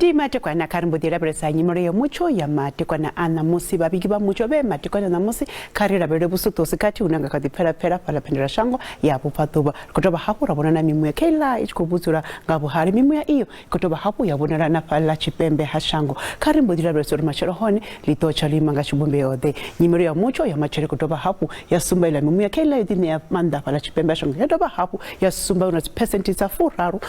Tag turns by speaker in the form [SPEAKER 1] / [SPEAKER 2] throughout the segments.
[SPEAKER 1] Ndi matekwa na karimbodira bresa nyimoro ya Mutsho ya matekwa na ana musi babigi ba Mutsho be matekwa na musi karira bere busuto sikati unanga kadi pera pala pendera shango ya bupatuba kutoba hapo rabona na mimu ya kela ichikubuzura ngabo hari mimu ya iyo kutoba hapo yabonera na pala chipembe hashango karimbodira bresa machero hone litocha limanga chibumbe yode nyimoro ya Mutsho ya machero kutoba hapo ya sumba ila mimu ya kela idini ya manda pala chipembe hashango kutoba hapo ya sumba una percent za furaru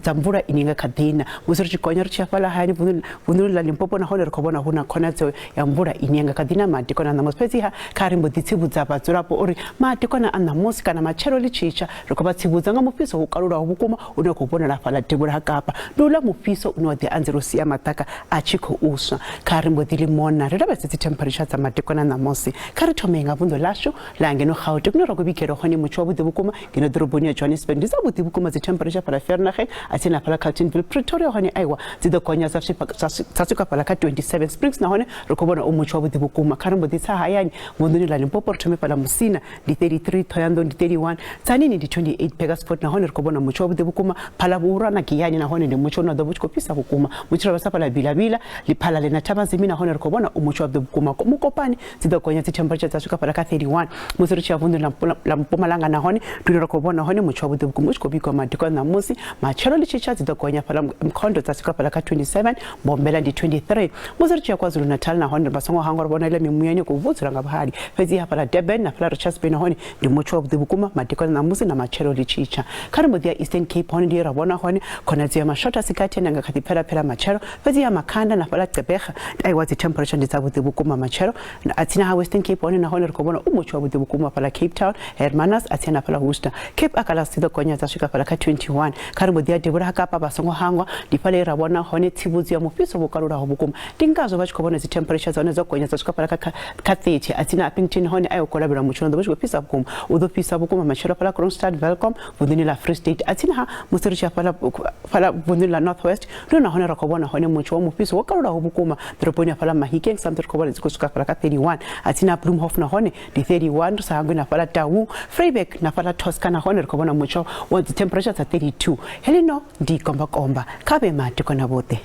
[SPEAKER 1] za mvura ininga kadina muzuri konya chafala hani vunulu la Limpopo na hone rikobona huna konazo ya mvura ininga kadina matikona na mospezi ha karimbo ditsibuza bazurapo ori matikona ana musika na machero lichicha rikoba tsibuza nga mufiso ukarura ubukuma unokubona la fala tibura hakapa dula mufiso unode anzerusia mataka achiko uswa karimbo dilimona raba tsi temperature za matikona na mosi karitomenga vundo lasho lange no khauti kunoro kubikero honi Mutsho bukuma ngino drobonia Johannesburg ndizabuti bukuma zi temperature para Fahrenheit atina pala Carletonville Pretoria honi aiwa zido konya sasuka pala ka 27 Springs na hone rikobona Mutsho bukuma karimbo ditsa hayani ngondoni la Limpopo tume pala Musina di 33 Thoyando di 31 tsanini di 28 Pegasport na hone rikobona Mutsho bukuma pala bura na kiyani na hone ndi Mutsho na dobuchko pisa bukuma Mutsho basa pala bilabila liphala lena tabazimi na hone rikobona Mutsho bukuma mukopani zido konya zi temperature sasuka pala ka 31 muzuri cha vundo la Mpumalanga na hone tunirokobona hone Mutsho bukuma uchikobiko matiko na musi machero lichicha zido konya pala mkondo sasuka pala ka 27 Bombela di 23 muzuri cha KwaZulu Natal na hone basongo hango bona ile mimuyeni kuvuzura ngabahari fezi hapa la Durban na pala Richards Bay na hone ndi Mutsho bukuma matiko na musi na machero lichicha karimo dia Eastern Cape hone ndi rabona hone kona zia mashota sikati na ngakati pera machero fezi ya makanda na pala Tebeka ai wazi temperature ndi sabu bukuma machero na atina ha Western Cape hone na hone rikobona Mutsho bukuma pala Cape Town Hermanas atina pala Worcester Cape akala sido konya zashika pala ka 21 karimo dia debura hakapa basongo hango ndi pale rabona hone tibuzi ya mufiso bukarura bukuma dingazo bachikobona zi temperature zone zo konya zashika pala ka 30 atina Appington hone ayo kolabira Mutsho ndo bachiko pisa bukuma udo pisa bukuma machero pala Kronstadt Welcome vundini la Free State atina ha musiricha pala vundini la Northwest nona hone rakobona hone Mutsho mufiso bukarura bukuma droponia pala Mahikeng samter kobona zikusuka pala ka 31 atina Bloemhof na hone di 31 sahangu na pala Tawu Vryburg na pala Toscana hone rakobona Mutsho wa temperature za 32 helino ndi komba kabe matiko na bote